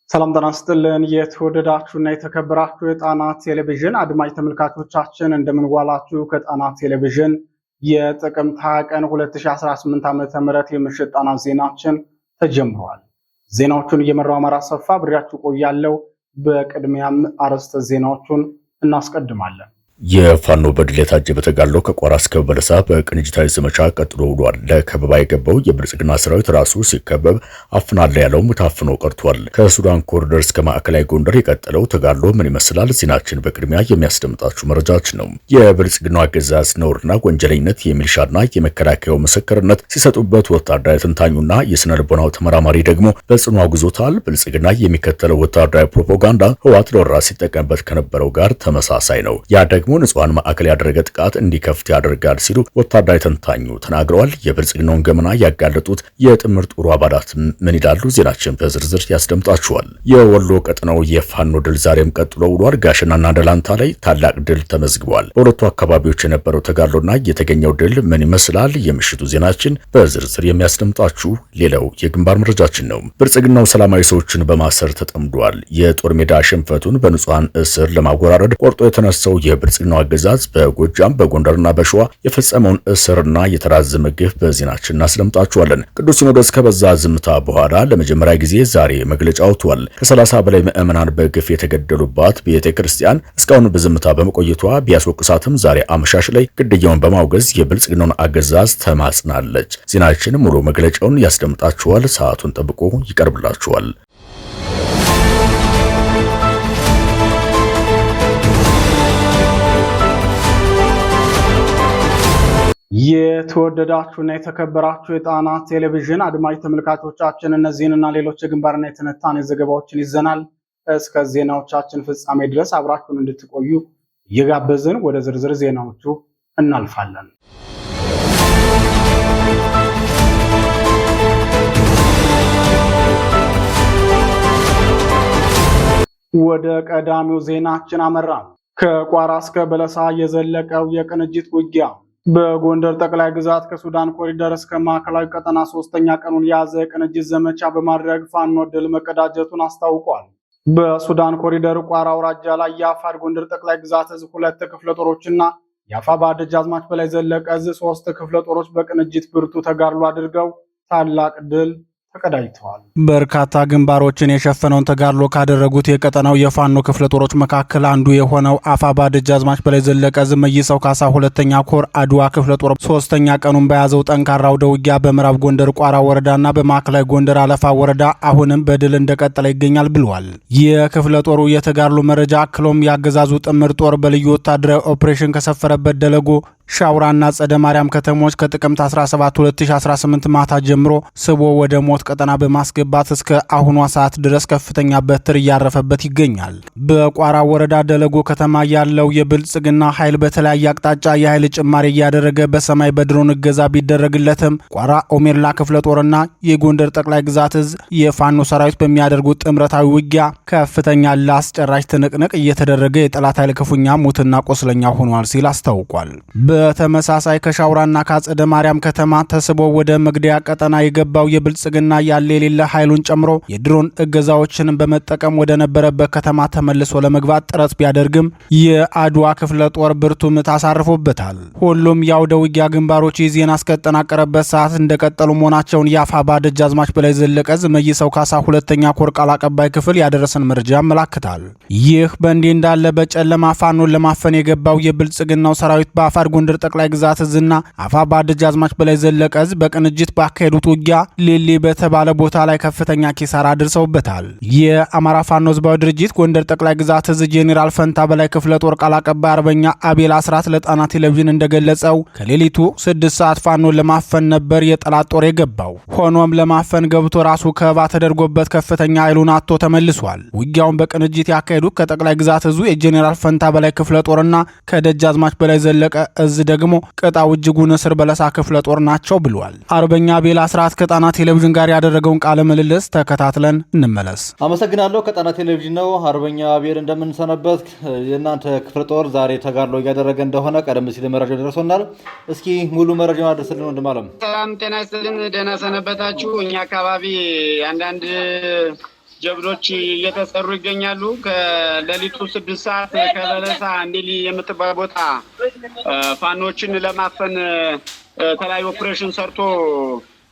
ሰላም ጤና ይስጥልን የተወደዳችሁና የተከበራችሁ የጣና ቴሌቪዥን አድማጭ ተመልካቾቻችን እንደምንዋላችሁ። ከጣና ቴሌቪዥን የጥቅምት 20 ቀን 2018 ዓ.ም የምሽት ጣና ዜናችን ተጀምሯል። ዜናዎቹን እየመራው አማራ ሰፋ ብሬያችሁ ቆያለሁ። በቅድሚያም አርዕስተ ዜናዎቹን እናስቀድማለን። የፋኖ በድል የታጀበ ተጋድሎ ከቋራ እስከ በለሳ በቅንጅታዊ ዘመቻ ቀጥሎ ውሏል። ለከበባ የገባው የብልጽግና ሰራዊት ራሱ ሲከበብ አፍናለ ያለው ታፍኖ ቀርቷል። ከሱዳን ኮሪደር እስከ ማዕከላዊ ጎንደር የቀጠለው ተጋድሎ ምን ይመስላል? ዜናችን በቅድሚያ የሚያስደምጣችሁ መረጃዎች ነው። የብልጽግናው አገዛዝ ነውርና ወንጀለኝነት የሚልሻና የመከላከያው ምስክርነት ሲሰጡበት፣ ወታደራዊ ተንታኙና የስነ ልቦናው ተመራማሪ ደግሞ በጽኑ አውግዞታል። ብልጽግና የሚከተለው ወታደራዊ ፕሮፓጋንዳ ህወሓት ለወረራ ሲጠቀምበት ከነበረው ጋር ተመሳሳይ ነው። ያ ደግሞ ንጹሃን ማዕከል ያደረገ ጥቃት እንዲከፍት ያደርጋል ሲሉ ወታደራዊ ተንታኙ ተናግረዋል። የብልጽግናውን ገመና ያጋለጡት የጥምር ጦሩ አባላት ምን ይላሉ? ዜናችን በዝርዝር ያስደምጣችኋል። የወሎ ቀጠናው የፋኖ ድል ዛሬም ቀጥሎ ውሏል። ጋሸናና ደላንታ ላይ ታላቅ ድል ተመዝግቧል። በሁለቱ አካባቢዎች የነበረው ተጋድሎና የተገኘው ድል ምን ይመስላል? የምሽቱ ዜናችን በዝርዝር የሚያስደምጣችሁ ሌላው የግንባር መረጃችን ነው። ብልጽግናው ሰላማዊ ሰዎችን በማሰር ተጠምዷል። የጦር ሜዳ ሽንፈቱን በንጹሃን እስር ለማወራረድ ቆርጦ የተነሳው የብልጽግናው አገዛዝ በጎጃም በጎንደርና በሸዋ የፈጸመውን እስርና የተራዘመ ግፍ በዜናችን እናስደምጣችኋለን። ቅዱስ ሲኖዶስ ከበዛ ዝምታ በኋላ ለመጀመሪያ ጊዜ ዛሬ መግለጫ አውጥቷል። ከ30 በላይ ምዕመናን በግፍ የተገደሉባት ቤተክርስቲያን እስካሁን በዝምታ በመቆየቷ ቢያስወቅሳትም ዛሬ አመሻሽ ላይ ግድያውን በማውገዝ የብልጽግናውን አገዛዝ ተማጽናለች። ዜናችን ሙሉ መግለጫውን ያስደምጣችኋል። ሰዓቱን ጠብቆ ይቀርብላችኋል። የተወደዳችሁና የተከበራችሁ የጣና ቴሌቪዥን አድማጭ ተመልካቾቻችን እነዚህንና ሌሎች የግንባርና የትንታኔ ዘገባዎችን ይዘናል። እስከ ዜናዎቻችን ፍጻሜ ድረስ አብራችሁን እንድትቆዩ እየጋበዝን ወደ ዝርዝር ዜናዎቹ እናልፋለን። ወደ ቀዳሚው ዜናችን አመራን። ከቋራ እስከ በለሳ የዘለቀው የቅንጅት ውጊያ በጎንደር ጠቅላይ ግዛት ከሱዳን ኮሪደር እስከ ማዕከላዊ ቀጠና 3ኛ ቀኑን የያዘ ቅንጅት ዘመቻ በማድረግ ፋኖ ድል መቀዳጀቱን አስታውቋል። በሱዳን ኮሪደር ቋራ አውራጃ ላይ የአፋድ ጎንደር ጠቅላይ ግዛት እዝ 2 ክፍለ ጦሮችና የአፋባ ደጃዝማች በላይ ዘለቀ እዝ 3 ክፍለ ጦሮች በቅንጅት ብርቱ ተጋድሎ አድርገው ታላቅ ድል ተቀዳጅተዋል። በርካታ ግንባሮችን የሸፈነውን ተጋድሎ ካደረጉት የቀጠናው የፋኖ ክፍለ ጦሮች መካከል አንዱ የሆነው አፋባ ደጃዝማች በላይ ዘለቀ እዝ መይሰው ካሳ 2ኛ ኮር አድዋ ክፍለ ጦር 3ኛ ቀኑን በያዘው ጠንካራ አውደ ውጊያ በምዕራብ ጎንደር ቋራ ወረዳና በማዕከላዊ ጎንደር አለፋ ወረዳ አሁንም በድል እንደቀጠለ ይገኛል ብለዋል። የክፍለ ጦሩ የተጋድሎ መረጃ አክሎም ያገዛዙ ጥምር ጦር በልዩ ወታደራዊ ኦፕሬሽን ከሰፈረበት ደለጎ ሻውራና ጸደ ማርያም ከተሞች ከጥቅምት 17 2018 ማታ ጀምሮ ስቦ ወደ ሞት ቀጠና በማስገባት እስከ አሁኗ ሰዓት ድረስ ከፍተኛ በትር እያረፈበት ይገኛል። በቋራ ወረዳ ደለጎ ከተማ ያለው የብልጽግና ኃይል በተለያየ አቅጣጫ የኃይል ጭማሪ እያደረገ በሰማይ በድሮን እገዛ ቢደረግለትም ቋራ ኦሜርላ ክፍለ ጦርና የጎንደር ጠቅላይ ግዛት እዝ የፋኖ ሰራዊት በሚያደርጉት ጥምረታዊ ውጊያ ከፍተኛ ላስጨራሽ ትንቅንቅ እየተደረገ የጠላት ኃይል ክፉኛ ሙትና ቆስለኛ ሆኗል ሲል አስታውቋል። በተመሳሳይ ከሻውራና ካጸደ ማርያም ከተማ ተስቦ ወደ መግደያ ቀጠና የገባው የብልጽግና ያለ የሌለ ኃይሉን ጨምሮ የድሮን እገዛዎችን በመጠቀም ወደ ነበረበት ከተማ ተመልሶ ለመግባት ጥረት ቢያደርግም የአድዋ ክፍለ ጦር ብርቱ ምት አሳርፎበታል። ሁሉም የአውደ ውጊያ ግንባሮች ዜና እስከተጠናቀረበት ሰዓት እንደቀጠሉ መሆናቸውን የአፋባ ደጃዝማች በላይ ዘለቀ እዝ መይሰው ካሳ 2ኛ ኮር ቃል አቀባይ ክፍል ያደረሰን መረጃ ያመላክታል። ይህ በእንዲህ እንዳለ በጨለማ ፋኖን ለማፈን የገባው የብልጽግናው ሰራዊት በአፋድ ጎንደር ጠቅላይ ግዛት እዝና አፋባ ደጃዝማች በላይ ዘለቀ እዝ በቅንጅት ባካሄዱት ውጊያ ሌሊ በተባለ ቦታ ላይ ከፍተኛ ኪሳራ አድርሰውበታል። የአማራ ፋኖ ህዝባዊ ድርጅት ጎንደር ጠቅላይ ግዛት እዝ ጄኔራል ፈንታ በላይ ክፍለ ጦር ቃል አቀባይ አርበኛ አቤል አስራት ለጣና ቴሌቪዥን እንደገለጸው ከሌሊቱ 6 ሰዓት ፋኖን ለማፈን ነበር የጠላት ጦር የገባው። ሆኖም ለማፈን ገብቶ ራሱ ከበባ ተደርጎበት ከፍተኛ ኃይሉን አጥቶ ተመልሷል። ውጊያውን በቅንጅት ያካሄዱት ከጠቅላይ ግዛት እዙ የጄኔራል ፈንታ በላይ ክፍለ ጦርና ከደጃዝማች በላይ ዘለቀ እዝ ደግሞ ቅጣው እጅጉ ንስር በለሳ ክፍለ ጦር ናቸው ብሏል። አርበኛ ቤላ ስርዓት ከጣና ቴሌቪዥን ጋር ያደረገውን ቃለ ምልልስ ተከታትለን እንመለስ። አመሰግናለሁ። ከጣና ቴሌቪዥን ነው። አርበኛ ቤል እንደምንሰነበት የእናንተ ክፍለ ጦር ዛሬ ተጋድሎ እያደረገ እንደሆነ ቀደም ሲል መረጃ ደርሶናል። እስኪ ሙሉ መረጃውን አድርስልን ወንድማለም። ሰላም ጤና ይስጥልን። ደህና ሰነበታችሁ። እኛ አካባቢ አንዳንድ ጀብዶች እየተሰሩ ይገኛሉ። ከሌሊቱ 6 ሰዓት ከበለሳ እንዲሊ የምትባል ቦታ ፋኖችን ለማፈን ተለያዩ ኦፕሬሽን ሰርቶ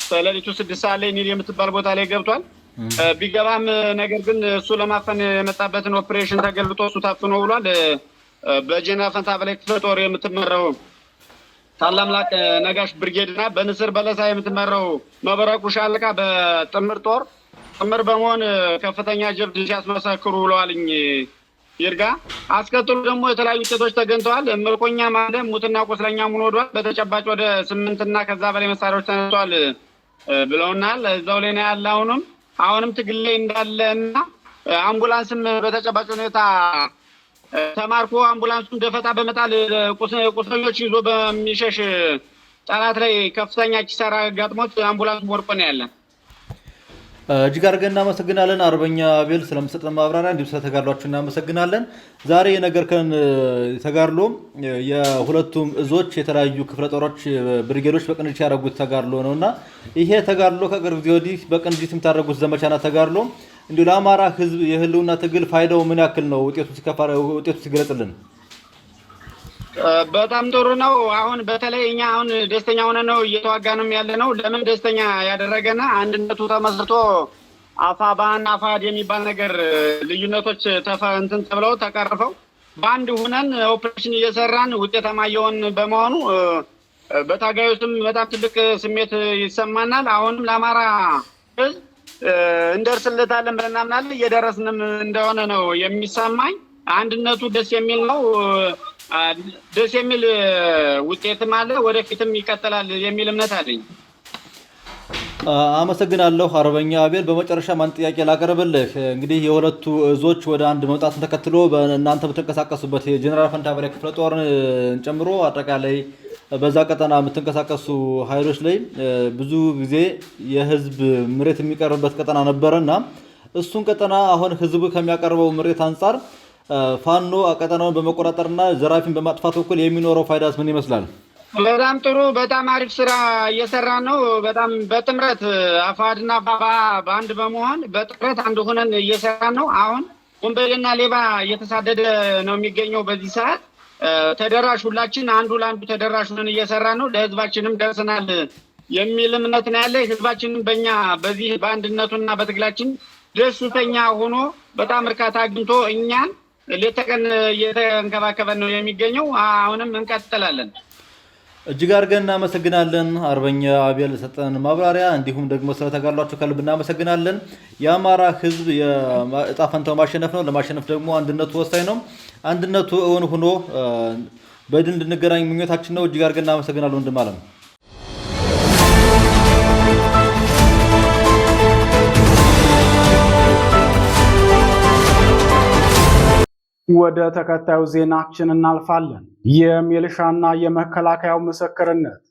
ከሌሊቱ 6 ሰዓት ላይ እንዲሊ የምትባል ቦታ ላይ ገብቷል። ቢገባም ነገር ግን እሱ ለማፈን የመጣበትን ኦፕሬሽን ተገልብጦ እሱ ታፍኖ ብሏል። በጀነራል ፈንታ በላይ ክፍለ ጦር የምትመራው ታላምላክ ነጋሽ ብርጌድና በንስር በለሳ የምትመራው መብረቁ ሻለቃ በጥምር ጦር ጥምር በመሆን ከፍተኛ ጀብድ ሲያስመሰክሩ ውለዋልኝ። ይርጋ አስከትሎ ደግሞ የተለያዩ ውጤቶች ተገኝተዋል። ምርኮኛ ማለት ሙትና ቁስለኛ ሆኖ ወዷል። በተጨባጭ ወደ 8 እና ከዛ በላይ መሳሪያዎች ተነስተዋል ብለውናል። እዛው ላይ ነው ያለ። አሁንም ትግል ላይ እንዳለና አምቡላንስም በተጨባጭ ሁኔታ ተማርኮ አምቡላንሱን ደፈጣ በመጣል ቁስለኞች ይዞ በሚሸሽ ጠላት ላይ ከፍተኛ ኪሳራ ጋጥሞት አምቡላንሱ ወድቆ ነው ያለ። እጅግ አድርገን እናመሰግናለን አርበኛ አቤል ስለምሰጠን ማብራሪያ፣ እንዲሁ ስለተጋድሏችሁ እናመሰግናለን። ዛሬ የነገርከን ተጋድሎ የሁለቱም እዞች የተለያዩ ክፍለ ጦሮች ብርጌዶች በቅንጅት ያደረጉት ተጋድሎ ነውና ይሄ ተጋድሎ ከቅርብ ጊዜ ወዲህ በቅንጅት የምታደርጉት ዘመቻና ተጋድሎ እንዲሁ ለአማራ ሕዝብ የህልውና ትግል ፋይዳው ምን ያክል ነው? ውጤቱ ሲገለጽልን። በጣም ጥሩ ነው። አሁን በተለይ እኛ አሁን ደስተኛ ሆነ ነው እየተዋጋንም ያለ ነው። ለምን ደስተኛ ያደረገና አንድነቱ ተመስርቶ አፋባና አፋድ የሚባል ነገር ልዩነቶች እንትን ተብለው ተቀርፈው በአንድ ሁነን ኦፕሬሽን እየሰራን ውጤታማ እየሆን በመሆኑ በታጋዩ ስም በጣም ትልቅ ስሜት ይሰማናል። አሁንም ለአማራ ሕዝብ እንደርስለታለን ብለን እናምናለን። እየደረስንም እንደሆነ ነው የሚሰማኝ። አንድነቱ ደስ የሚል ነው። ደስ የሚል ውጤትም አለ፣ ወደፊትም ይቀጥላል የሚል እምነት አለኝ። አመሰግናለሁ አርበኛ አቤል። በመጨረሻ ማን ጥያቄ ላቀርብልህ። እንግዲህ የሁለቱ እዞች ወደ አንድ መውጣትን ተከትሎ በእናንተ የምትንቀሳቀሱበት የጀነራል ፈንታ በላይ ክፍለ ጦርን ጨምሮ አጠቃላይ በዛ ቀጠና የምትንቀሳቀሱ ኃይሎች ላይ ብዙ ጊዜ የህዝብ ምሬት የሚቀርብበት ቀጠና ነበረና እሱን ቀጠና አሁን ህዝቡ ከሚያቀርበው ምሬት አንጻር ፋኖ ቀጠናውን በመቆጣጠርና ዘራፊን በማጥፋት በኩል የሚኖረው ፋይዳስ ምን ይመስላል? በጣም ጥሩ፣ በጣም አሪፍ ስራ እየሰራ ነው። በጣም በጥምረት አፋድና ባባ በአንድ በመሆን በጥምረት አንድ ሆነን እየሰራ ነው። አሁን ወንበዴና ሌባ እየተሳደደ ነው የሚገኘው። በዚህ ሰዓት ተደራሽ ሁላችን አንዱ ለአንዱ ተደራሽ ሆነን እየሰራ ነው። ለህዝባችንም ደርሰናል የሚል እምነት ነው ያለ። ህዝባችንም በእኛ በዚህ በአንድነቱና በትግላችን ደስተኛ ሆኖ በጣም እርካታ አግኝቶ እኛን ሌት ተቀን እየተንከባከበን ነው የሚገኘው። አሁንም እንቀጥላለን። እጅግ አድርገን እናመሰግናለን አርበኛ አቤል ሰጠን ማብራሪያ፣ እንዲሁም ደግሞ ስለተጋድሏችሁ ከልብ እናመሰግናለን። የአማራ ህዝብ የዕጣ ፈንታው ማሸነፍ ነው። ለማሸነፍ ደግሞ አንድነቱ ወሳኝ ነው። አንድነቱ እውን ሆኖ በድል እንድንገናኝ ምኞታችን ነው። እጅግ አድርገን እናመሰግናለን ወንድም አለም። ወደ ተከታዩ ዜናችን እናልፋለን። የሚሊሻና የመከላከያው ምስክርነት።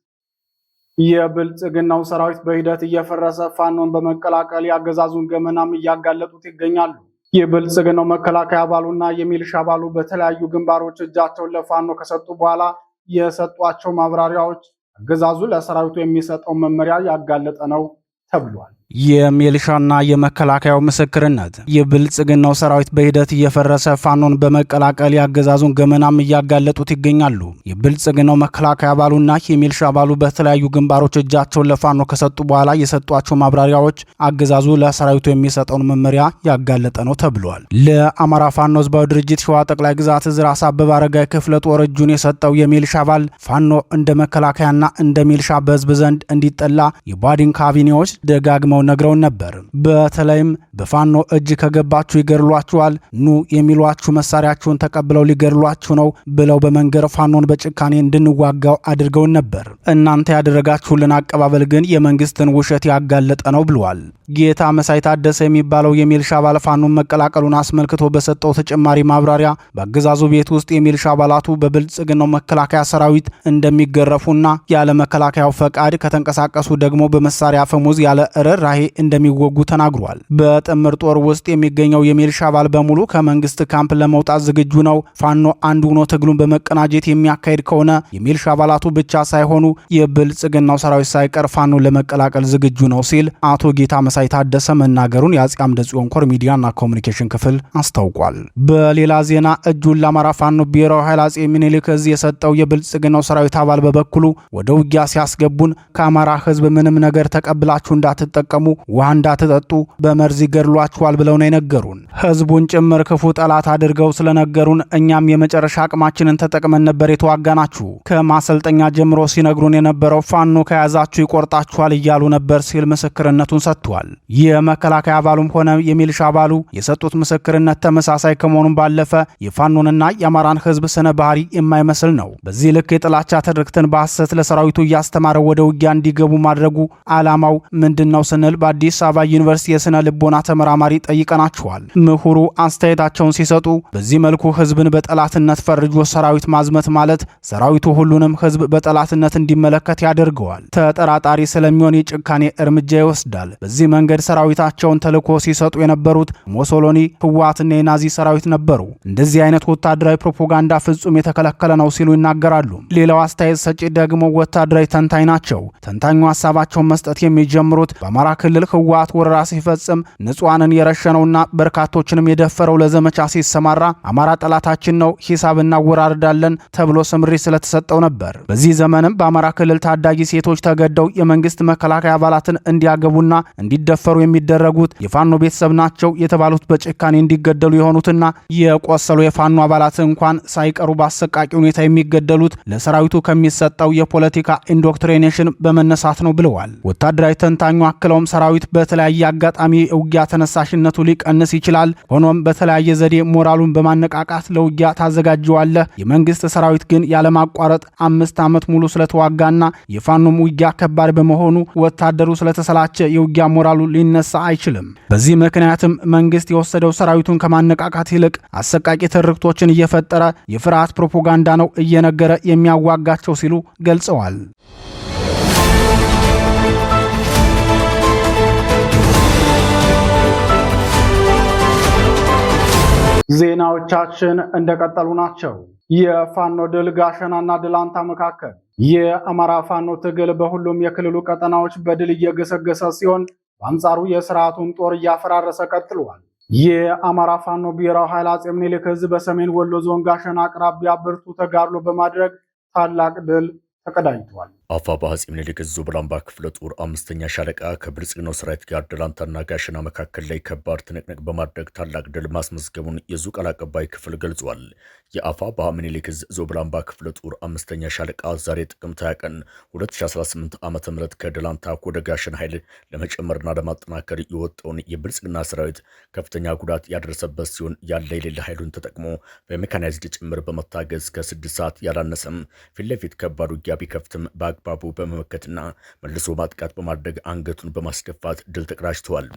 የብልጽግናው ሰራዊት በሂደት እየፈረሰ ፋኖን በመቀላቀል ያገዛዙን ገመናም እያጋለጡት ይገኛሉ። የብልጽግናው መከላከያ አባሉና የሚሊሻ አባሉ በተለያዩ ግንባሮች እጃቸውን ለፋኖ ከሰጡ በኋላ የሰጧቸው ማብራሪያዎች አገዛዙ ለሰራዊቱ የሚሰጠው መመሪያ ያጋለጠ ነው ተብሏል። የሚሊሻና የመከላከያው ምስክርነት። የብልጽግናው ሰራዊት በሂደት እየፈረሰ ፋኖን በመቀላቀል ያገዛዙን ገመናም እያጋለጡት ይገኛሉ። የብልጽግናው መከላከያ አባሉና የሚሊሻ አባሉ በተለያዩ ግንባሮች እጃቸውን ለፋኖ ከሰጡ በኋላ የሰጧቸው ማብራሪያዎች አገዛዙ ለሰራዊቱ የሚሰጠውን መመሪያ ያጋለጠ ነው ተብሏል። ለአማራ ፋኖ ህዝባዊ ድርጅት ሸዋ ጠቅላይ ግዛት እዝ ራስ አበበ አረጋይ ክፍለ ጦር እጁን የሰጠው የሚሊሻ አባል ፋኖ እንደ መከላከያና እንደ ሚሊሻ በህዝብ ዘንድ እንዲጠላ የባዲን ካቢኔዎች ደጋግመው ነግረውን ነበር። በተለይም በፋኖ እጅ ከገባችሁ ይገድሏችኋል፣ ኑ የሚሏችሁ መሳሪያችሁን ተቀብለው ሊገድሏችሁ ነው ብለው በመንገር ፋኖን በጭካኔ እንድንዋጋው አድርገውን ነበር። እናንተ ያደረጋችሁልን አቀባበል ግን የመንግስትን ውሸት ያጋለጠ ነው ብለዋል። ጌታ መሳይ ታደሰ የሚባለው የሚሊሻ አባል ፋኖን መቀላቀሉን አስመልክቶ በሰጠው ተጨማሪ ማብራሪያ በአገዛዙ ቤት ውስጥ የሚሊሻ አባላቱ በብልጽግናው መከላከያ ሰራዊት እንደሚገረፉና ያለ መከላከያው ፈቃድ ከተንቀሳቀሱ ደግሞ በመሳሪያ አፈሙዝ ያለ እርራ በርህራሄ እንደሚወጉ ተናግሯል። በጥምር ጦር ውስጥ የሚገኘው የሚሊሻ አባል በሙሉ ከመንግስት ካምፕ ለመውጣት ዝግጁ ነው። ፋኖ አንድ ሆኖ ትግሉን በመቀናጀት የሚያካሄድ ከሆነ የሚሊሻ አባላቱ ብቻ ሳይሆኑ የብልጽግናው ሰራዊት ሳይቀር ፋኖን ለመቀላቀል ዝግጁ ነው ሲል አቶ ጌታ መሳይ ታደሰ መናገሩን የአጼ አምደ ጽዮን ኮር ሚዲያና ኮሚኒኬሽን ክፍል አስታውቋል። በሌላ ዜና እጁን ለአማራ ፋኖ ብሔራዊ ኃይል አጼ ምኒልክ እዝ የሰጠው የብልጽግናው ሰራዊት አባል በበኩሉ ወደ ውጊያ ሲያስገቡን ከአማራ ህዝብ ምንም ነገር ተቀብላችሁ እንዳትጠቀሙ፣ ውሃ እንዳትጠጡ፣ በመርዝ ይገድሏችኋል ብለው ነው የነገሩን። ህዝቡን ጭምር ክፉ ጠላት አድርገው ስለነገሩን እኛም የመጨረሻ አቅማችንን ተጠቅመን ነበር የተዋጋናችሁ። ከማሰልጠኛ ጀምሮ ሲነግሩን የነበረው ፋኖ ከያዛችሁ ይቆርጣችኋል እያሉ ነበር ሲል ምስክርነቱን ሰጥቷል። የመከላከያ አባሉም ሆነ የሚሊሻ አባሉ የሰጡት ምስክርነት ተመሳሳይ ከመሆኑም ባለፈ የፋኖንና የአማራን ህዝብ ስነ ባህሪ የማይመስል ነው። በዚህ ልክ የጥላቻ ትርክትን በሐሰት ለሰራዊቱ እያስተማረ ወደ ውጊያ እንዲገቡ ማድረጉ ዓላማው ምንድነው ስንል በአዲስ አበባ ዩኒቨርሲቲ የስነ ልቦና ተመራማሪ ጠይቀናቸዋል። ምሁሩ አስተያየታቸውን ሲሰጡ በዚህ መልኩ ህዝብን በጠላትነት ፈርጆ ሰራዊት ማዝመት ማለት ሰራዊቱ ሁሉንም ህዝብ በጠላትነት እንዲመለከት ያደርገዋል። ተጠራጣሪ ስለሚሆን የጭካኔ እርምጃ ይወስዳል። በዚህ መንገድ ሰራዊታቸውን ተልዕኮ ሲሰጡ የነበሩት ሞሶሎኒ፣ ህወሓትና የናዚ ሰራዊት ነበሩ። እንደዚህ አይነት ወታደራዊ ፕሮፓጋንዳ ፍጹም የተከለከለ ነው ሲሉ ይናገራሉ። ሌላው አስተያየት ሰጪ ደግሞ ወታደራዊ ተንታኝ ናቸው። ተንታኙ ሀሳባቸውን መስጠት የሚጀምሩት በአማራ ክልል ህወሓት ወረራ ሲፈጽም ንጹሃንን የረሸነውና በርካቶችንም የደፈረው ለዘመቻ ሲሰማራ አማራ ጠላታችን ነው፣ ሂሳብ እናወራርዳለን ተብሎ ስምሪት ስለተሰጠው ነበር። በዚህ ዘመንም በአማራ ክልል ታዳጊ ሴቶች ተገደው የመንግስት መከላከያ አባላትን እንዲያገቡና እንዲደፈሩ የሚደረጉት የፋኖ ቤተሰብ ናቸው የተባሉት በጭካኔ እንዲገደሉ የሆኑትና የቆሰሉ የፋኖ አባላት እንኳን ሳይቀሩ በአሰቃቂ ሁኔታ የሚገደሉት ለሰራዊቱ ከሚሰጠው የፖለቲካ ኢንዶክትሪኔሽን በመነሳት ነው ብለዋል። ወታደራዊ ተንታኙ አክለውም ሰራዊት በተለያየ አጋጣሚ ውጊያ ተነሳሽነቱ ሊቀንስ ይችላል። ሆኖም በተለያየ ዘዴ ሞራሉን በማነቃቃት ለውጊያ ታዘጋጀዋለህ። የመንግስት ሰራዊት ግን ያለማቋረጥ 5 ዓመት ሙሉ ስለተዋጋና የፋኖም ውጊያ ከባድ በመሆኑ ወታደሩ ስለተሰላቸ የውጊያ ሞራሉ ሊነሳ አይችልም። በዚህ ምክንያትም መንግስት የወሰደው ሰራዊቱን ከማነቃቃት ይልቅ አሰቃቂ ትርክቶችን እየፈጠረ የፍርሃት ፕሮፓጋንዳ ነው እየነገረ የሚያዋጋቸው ሲሉ ገልጸዋል። ዜናዎቻችን እንደቀጠሉ ናቸው። የፋኖ ድል ጋሸናና ድላንታ መካከል የአማራ ፋኖ ትግል በሁሉም የክልሉ ቀጠናዎች በድል እየገሰገሰ ሲሆን በአንጻሩ የስርዓቱን ጦር እያፈራረሰ ቀጥሏል። የአማራ ፋኖ ብሔራዊ ኃይል አጼ ምኒልክ ዕዝ በሰሜን ወሎ ዞን ጋሸና አቅራቢያ ብርቱ ተጋድሎ በማድረግ ታላቅ ድል ተቀዳጅቷል። አፋባ አጼ ምኒልክ ዕዝ ዞብላምባ ክፍለ ጦር 5ኛ ሻለቃ ከብልጽግናው ሰራዊት ጋር ደላንታና ጋሸና መካከል ላይ ከባድ ትንቅንቅ በማድረግ ታላቅ ድል ማስመዝገቡን የዙ ቃል አቀባይ ክፍል ገልጿል። የአፋባ ምኒልክ ዕዝ ዞብላምባ ክፍለ ጦር 5ኛ ሻለቃ ዛሬ ጥቅምት 20 ቀን 2018 ዓ.ም ከደላንታ ወደ ጋሸና ኃይል ለመጨመርና ለማጠናከር የወጣውን የብልጽግና ሰራዊት ከፍተኛ ጉዳት ያደረሰበት ሲሆን ያለ የሌለ ኃይሉን ተጠቅሞ በሜካናይዝድ ጭምር በመታገዝ ከ6 ሰዓት ያላነሰም ፊት ለፊት ከባድ ውጊያ ቢከፍትም በአግባቡ በመመከትና መልሶ ማጥቃት በማድረግ አንገቱን በማስደፋት ድል ተቀዳጅተዋል።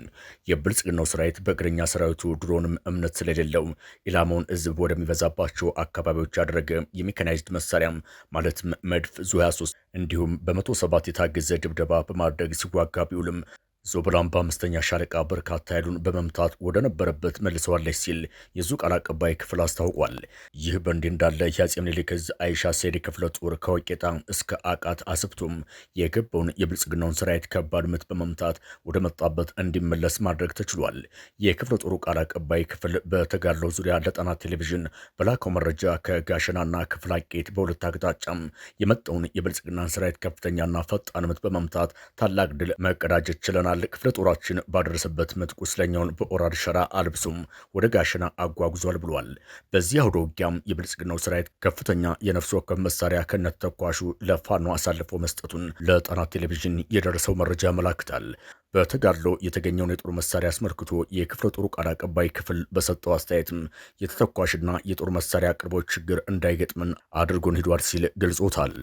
የብልጽግናው ሰራዊት በእግረኛ ሰራዊቱ ድሮንም እምነት ስለሌለው ኢላማውን ህዝብ ወደሚበዛባቸው አካባቢዎች ያደረገ የሜካናይዝድ መሳሪያም ማለትም መድፍ፣ ዙ 23 እንዲሁም በ107 የታገዘ ድብደባ በማድረግ ሲዋጋ ቢውልም ዞብላምባ 5ኛ ሻለቃ በርካታ ኃይሉን በመምታት ወደ ነበረበት መልሰዋለች ሲል የዙ ቃል አቀባይ ክፍል አስታውቋል። ይህ በእንዲህ እንዳለ የአጼ ምኒልክ ዕዝ አይሻ ሴዴ ክፍለ ጦር ከወቄጣ እስከ አቃት አስብቶም የገባውን የብልጽግናውን ሰራዊት ከባድ ምት በመምታት ወደ መጣበት እንዲመለስ ማድረግ ተችሏል። የክፍለ ጦሩ ቃል አቀባይ ክፍል በተጋድሎው ዙሪያ ለጣና ቴሌቪዥን በላከው መረጃ ከጋሸናና ክፍለ አቄት በሁለት አቅጣጫም የመጣውን የብልጽግናን ሰራዊት ከፍተኛና ፈጣን ምት በመምታት ታላቅ ድል መቀዳጀት ችለናል። ክፍለ ጦራችን ባደረሰበት ምት ቁስለኛውን በኦራል ሸራ አልብሶም ወደ ጋሸና አጓጉዟል ብሏል። በዚህ አውደ ውጊያም የብልጽግናው ሰራዊት ከፍተኛ የነፍስ ወከፍ መሳሪያ ከነት ተኳሹ ለፋኖ አሳልፎ መስጠቱን ለጣና ቴሌቪዥን የደረሰው መረጃ ያመላክታል። በተጋድሎ የተገኘውን የጦር መሳሪያ አስመልክቶ የክፍለ ጦሩ ቃል አቀባይ ክፍል በሰጠው አስተያየትም የተተኳሽና የጦር መሳሪያ አቅርቦት ችግር እንዳይገጥምን አድርጎን ሂዷል ሲል ገልጾታል።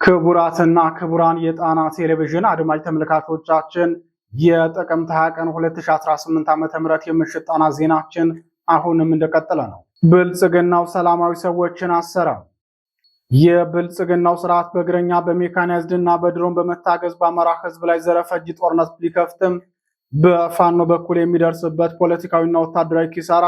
ክቡራትና ክቡራን የጣና ቴሌቪዥን አድማጭ ተመልካቾቻችን የጥቅምት 20 ቀን 2018 ዓ.ም የምሽት ጣና ዜናችን አሁንም እንደቀጠለ ነው። ብልጽግናው ሰላማዊ ሰዎችን አሰረ። የብልጽግናው ስርዓት በእግረኛ በሜካናይዝድ እና በድሮን በመታገዝ በአማራ ህዝብ ላይ ዘረፈጅ ጦርነት ቢከፍትም በፋኖ በኩል የሚደርስበት ፖለቲካዊና ወታደራዊ ኪሳራ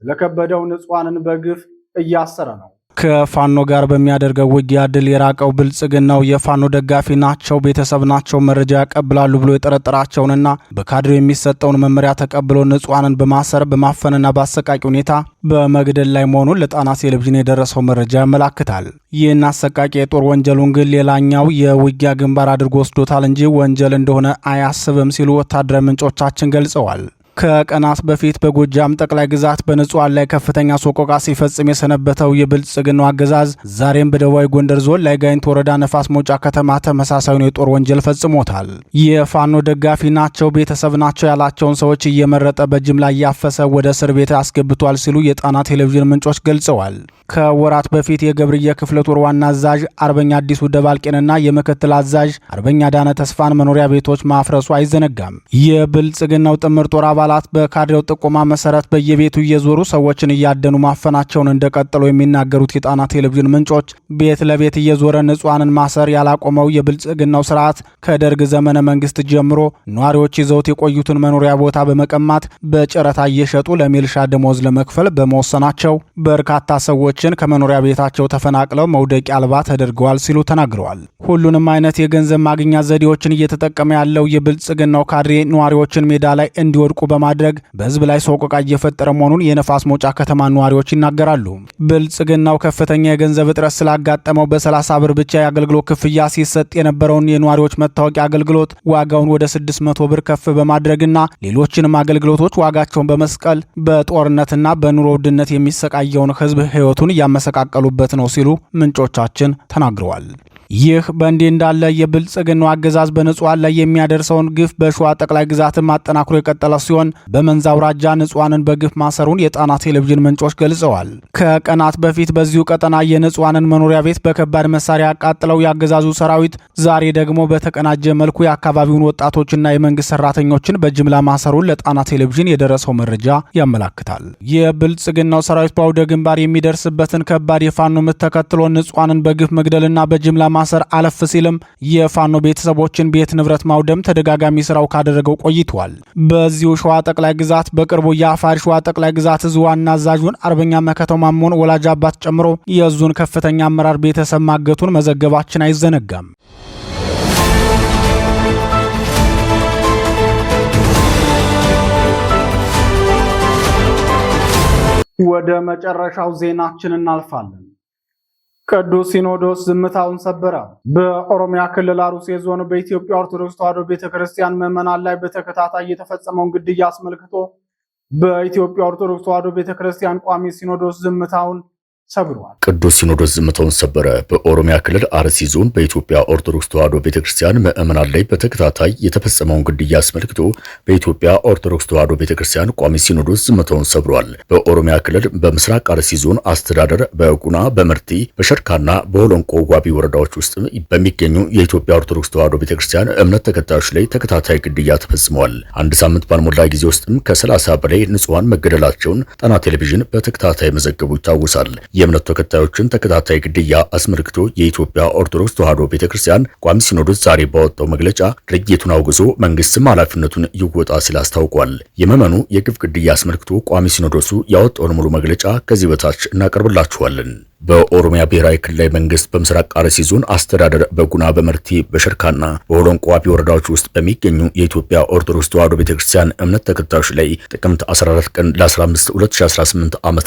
ስለከበደው ንጹሃንን በግፍ እያሰረ ነው። ከፋኖ ጋር በሚያደርገው ውጊያ ድል የራቀው ብልጽግናው የፋኖ ደጋፊ ናቸው፣ ቤተሰብ ናቸው፣ መረጃ ያቀብላሉ ብሎ የጠረጠራቸውንና በካድሬው የሚሰጠውን መመሪያ ተቀብሎ ንጹሃንን በማሰር በማፈንና በአሰቃቂ ሁኔታ በመግደል ላይ መሆኑን ለጣና ቴሌቪዥን የደረሰው መረጃ ያመላክታል። ይህን አሰቃቂ የጦር ወንጀሉን ግን ሌላኛው የውጊያ ግንባር አድርጎ ወስዶታል እንጂ ወንጀል እንደሆነ አያስብም ሲሉ ወታደራዊ ምንጮቻችን ገልጸዋል። ከቀናት በፊት በጎጃም ጠቅላይ ግዛት በንጹሃን ላይ ከፍተኛ ሰቆቃ ሲፈጽም የሰነበተው የብልጽግናው አገዛዝ ዛሬም በደቡባዊ ጎንደር ዞን ላይ ጋይንት ወረዳ ነፋስ መውጫ ከተማ ተመሳሳዩን የጦር ወንጀል ፈጽሞታል። የፋኖ ደጋፊ ናቸው፣ ቤተሰብ ናቸው ያላቸውን ሰዎች እየመረጠ በጅምላ እያፈሰ ወደ እስር ቤት አስገብቷል ሲሉ የጣና ቴሌቪዥን ምንጮች ገልጸዋል። ከወራት በፊት የገብርየ ክፍለ ጦር ዋና አዛዥ አርበኛ አዲሱ ደባልቄንና የምክትል አዛዥ አርበኛ ዳነ ተስፋን መኖሪያ ቤቶች ማፍረሱ አይዘነጋም። የብልጽግናው ጥምር ጦር አባላት በካድሬው ጥቆማ መሰረት በየቤቱ እየዞሩ ሰዎችን እያደኑ ማፈናቸውን እንደቀጠሉ የሚናገሩት የጣና ቴሌቪዥን ምንጮች ቤት ለቤት እየዞረ ንጹሃንን ማሰር ያላቆመው የብልጽግናው ስርዓት ከደርግ ዘመነ መንግስት ጀምሮ ነዋሪዎች ይዘውት የቆዩትን መኖሪያ ቦታ በመቀማት በጨረታ እየሸጡ ለሚልሻ ደሞዝ ለመክፈል በመወሰናቸው በርካታ ሰዎችን ከመኖሪያ ቤታቸው ተፈናቅለው መውደቂያ አልባ ተደርገዋል ሲሉ ተናግረዋል። ሁሉንም አይነት የገንዘብ ማግኛ ዘዴዎችን እየተጠቀመ ያለው የብልጽግናው ካድሬ ነዋሪዎችን ሜዳ ላይ እንዲወድቁ በማድረግ በህዝብ ላይ ሰቆቃ እየፈጠረ መሆኑን የነፋስ መውጫ ከተማ ነዋሪዎች ይናገራሉ። ብልጽግናው ከፍተኛ የገንዘብ እጥረት ስላጋጠመው በ30 ብር ብቻ የአገልግሎት ክፍያ ሲሰጥ የነበረውን የነዋሪዎች መታወቂያ አገልግሎት ዋጋውን ወደ 600 ብር ከፍ በማድረግና ሌሎችንም አገልግሎቶች ዋጋቸውን በመስቀል በጦርነትና በኑሮ ውድነት የሚሰቃየውን ህዝብ ህይወቱን እያመሰቃቀሉበት ነው ሲሉ ምንጮቻችን ተናግረዋል። ይህ በእንዲህ እንዳለ የብልጽግናው አገዛዝ በንጹሃን ላይ የሚያደርሰውን ግፍ በሸዋ ጠቅላይ ግዛትም አጠናክሮ የቀጠለ ሲሆን በመንዝ አውራጃ ንጹሃንን በግፍ ማሰሩን የጣና ቴሌቪዥን ምንጮች ገልጸዋል። ከቀናት በፊት በዚሁ ቀጠና የንጹሃንን መኖሪያ ቤት በከባድ መሳሪያ ያቃጥለው የአገዛዙ ሰራዊት ዛሬ ደግሞ በተቀናጀ መልኩ የአካባቢውን ወጣቶችና የመንግስት ሰራተኞችን በጅምላ ማሰሩን ለጣና ቴሌቪዥን የደረሰው መረጃ ያመላክታል። የብልጽግናው ሰራዊት በአውደ ግንባር የሚደርስበትን ከባድ የፋኖ ምት ተከትሎ ንጹሃንን በግፍ መግደልና በጅምላ ማሰር አለፍ ሲልም የፋኖ ቤተሰቦችን ቤት ንብረት ማውደም ተደጋጋሚ ስራው ካደረገው ቆይቷል። በዚሁ ሸዋ ጠቅላይ ግዛት በቅርቡ የአፋር ሸዋ ጠቅላይ ግዛት እዝ ዋና አዛዡን አርበኛ መከተው ማሞን ወላጅ አባት ጨምሮ የዙን ከፍተኛ አመራር ቤተሰብ ማገቱን መዘገባችን አይዘነጋም። ወደ መጨረሻው ዜናችን እናልፋለን። ቅዱስ ሲኖዶስ ዝምታውን ሰበረ። በኦሮሚያ ክልል አሩሲ ዞን በኢትዮጵያ ኦርቶዶክስ ተዋሕዶ ቤተክርስቲያን ምዕመናን ላይ በተከታታይ የተፈጸመውን ግድያ አስመልክቶ በኢትዮጵያ ኦርቶዶክስ ተዋሕዶ ቤተክርስቲያን ቋሚ ሲኖዶስ ዝምታውን ሰብሯል። ቅዱስ ሲኖዶስ ዝምታውን ሰበረ። በኦሮሚያ ክልል አርሲ ዞን በኢትዮጵያ ኦርቶዶክስ ተዋሕዶ ቤተክርስቲያን ምዕመናን ላይ በተከታታይ የተፈጸመውን ግድያ አስመልክቶ በኢትዮጵያ ኦርቶዶክስ ተዋሕዶ ቤተክርስቲያን ቋሚ ሲኖዶስ ዝምታውን ሰብሯል። በኦሮሚያ ክልል በምስራቅ አርሲ ዞን አስተዳደር በጉና በመርቲ በሸርካና በሆሎንቆ ዋቢ ወረዳዎች ውስጥ በሚገኙ የኢትዮጵያ ኦርቶዶክስ ተዋሕዶ ቤተክርስቲያን እምነት ተከታዮች ላይ ተከታታይ ግድያ ተፈጽመዋል። አንድ ሳምንት ባልሞላ ጊዜ ውስጥም ከ30 በላይ ንጹሃን መገደላቸውን ጣና ቴሌቪዥን በተከታታይ መዘገቡ ይታወሳል። የእምነቱ ተከታዮችን ተከታታይ ግድያ አስመልክቶ የኢትዮጵያ ኦርቶዶክስ ተዋሕዶ ቤተክርስቲያን ቋሚ ሲኖዶስ ዛሬ ባወጣው መግለጫ ድርጊቱን አውግዞ መንግስትም ኃላፊነቱን ይወጣ ሲል አስታውቋል። የመመኑ የግፍ ግድያ አስመልክቶ ቋሚ ሲኖዶሱ ያወጣውን ሙሉ መግለጫ ከዚህ በታች እናቀርብላችኋለን። በኦሮሚያ ብሔራዊ ክልላዊ መንግስት በምስራቅ አርሲ ዞን አስተዳደር በጉና በመርቲ በሸርካና በሆሎንቆ ዋቢ ወረዳዎች ውስጥ በሚገኙ የኢትዮጵያ ኦርቶዶክስ ተዋሕዶ ቤተክርስቲያን እምነት ተከታዮች ላይ ጥቅምት 14 ቀን ለ15 2018 ዓ.ም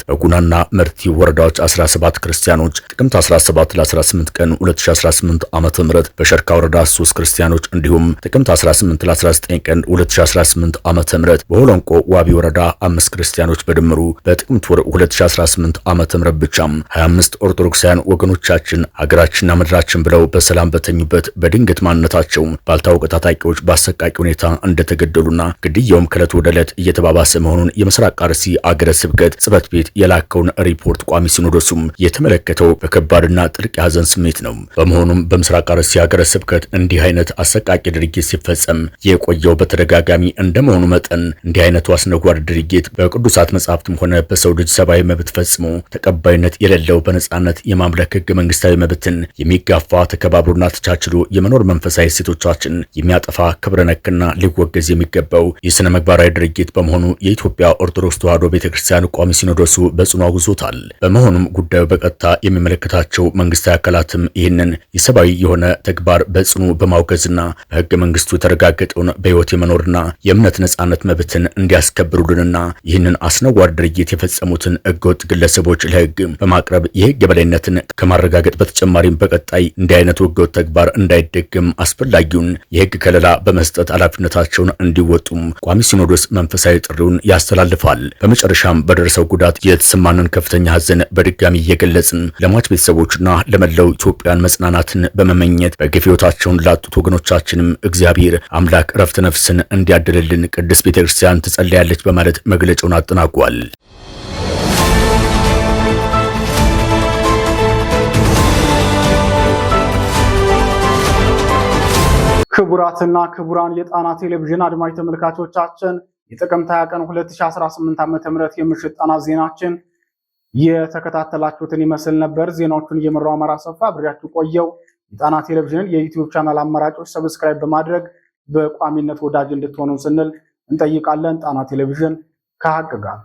በጉናና መርቲ ወረዳዎች 17 ክርስቲያኖች፣ ጥቅምት 17 ለ18 ቀን 2018 ዓ.ም በሸርካ ወረዳ 3 ክርስቲያኖች እንዲሁም ጥቅምት 18 ለ19 ቀን 2018 ዓ.ም በሆሎንቆ ዋቢ ወረዳ 5 ክርስቲያኖች በድምሩ በጥቅምት ወር 2018 ዓ.ም ብቻም 25 ኦርቶዶክሳውያን ወገኖቻችን ሀገራችንና ምድራችን ብለው በሰላም በተኙበት በድንገት ማንነታቸው ባልታወቀ ታጣቂዎች በአሰቃቂ ሁኔታ እንደተገደሉና ግድያውም ከዕለት ወደ ዕለት እየተባባሰ መሆኑን የምስራቅ አርሲ አገረ ስብከት ጽሕፈት ቤት የላከውን ሪፖርት ቋሚ ሲኖዶሱም የተመለከተው በከባድና ጥልቅ የሐዘን ስሜት ነው። በመሆኑም በምስራቅ አርሲ አገረ ስብከት እንዲህ አይነት አሰቃቂ ድርጊት ሲፈጸም የቆየው በተደጋጋሚ እንደመሆኑ መጠን እንዲህ አይነቱ አስነዋሪ ድርጊት በቅዱሳት መጻሕፍትም ሆነ በሰው ልጅ ሰብአዊ መብት ፈጽሞ ተቀባይነት የሌለው በነጻነት የማምለክ ህገ መንግስታዊ መብትን የሚጋፋ ተከባብሮና ተቻችሎ የመኖር መንፈሳዊ እሴቶቻችን የሚያጠፋ ክብረ ነክና ሊወገዝ የሚገባው የሥነ ምግባራዊ ድርጊት በመሆኑ የኢትዮጵያ ኦርቶዶክስ ተዋሕዶ ቤተክርስቲያን ቋሚ ሲኖዶሱ በጽኑ አውግዞታል። በመሆኑም ጉዳዩ በቀጥታ የሚመለከታቸው መንግስታዊ አካላትም ይህንን የሰብአዊ የሆነ ተግባር በጽኑ በማውገዝና በህገ መንግስቱ የተረጋገጠውን በህይወት የመኖርና የእምነት ነጻነት መብትን እንዲያስከብሩልንና ይህንን አስነዋሪ ድርጊት የፈጸሙትን ህገወጥ ግለሰቦች ለህግ በማቅረብ የህግ የበላይነትን ከማረጋገጥ በተጨማሪም በቀጣይ እንዲህ አይነቱ ህገወጥ ተግባር እንዳይደገም አስፈላጊውን የህግ ከለላ በመስጠት ኃላፊነታቸውን እንዲወጡም ቋሚ ሲኖዶስ መንፈሳዊ ጥሪውን ያስተላልፋል። በመጨረሻም በደረሰው ጉዳት የተሰማንን ከፍተኛ ሐዘን በድጋሚ እየገለጽን ለሟች ቤተሰቦችና ለመላው ኢትዮጵያን መጽናናትን በመመኘት በግፍ ሕይወታቸውን ላጡት ወገኖቻችንም እግዚአብሔር አምላክ ዕረፍተ ነፍስን እንዲያድልልን ቅድስት ቤተክርስቲያን ትጸልያለች በማለት መግለጫውን አጠናቋል። ክቡራትና ክቡራን የጣና ቴሌቪዥን አድማጭ ተመልካቾቻችን የጥቅምት 20 ቀን 2018 ዓ.ም የምሽት ጣና ዜናችን የተከታተላችሁትን ይመስል ነበር። ዜናዎቹን እየመራው አማራ ሰፋ አብሬያችሁ ቆየው። የጣና ቴሌቪዥን የዩቲዩብ ቻናል አማራጮች ሰብስክራይብ በማድረግ በቋሚነት ወዳጅ እንድትሆኑ ስንል እንጠይቃለን። ጣና ቴሌቪዥን ከሀቅ ጋር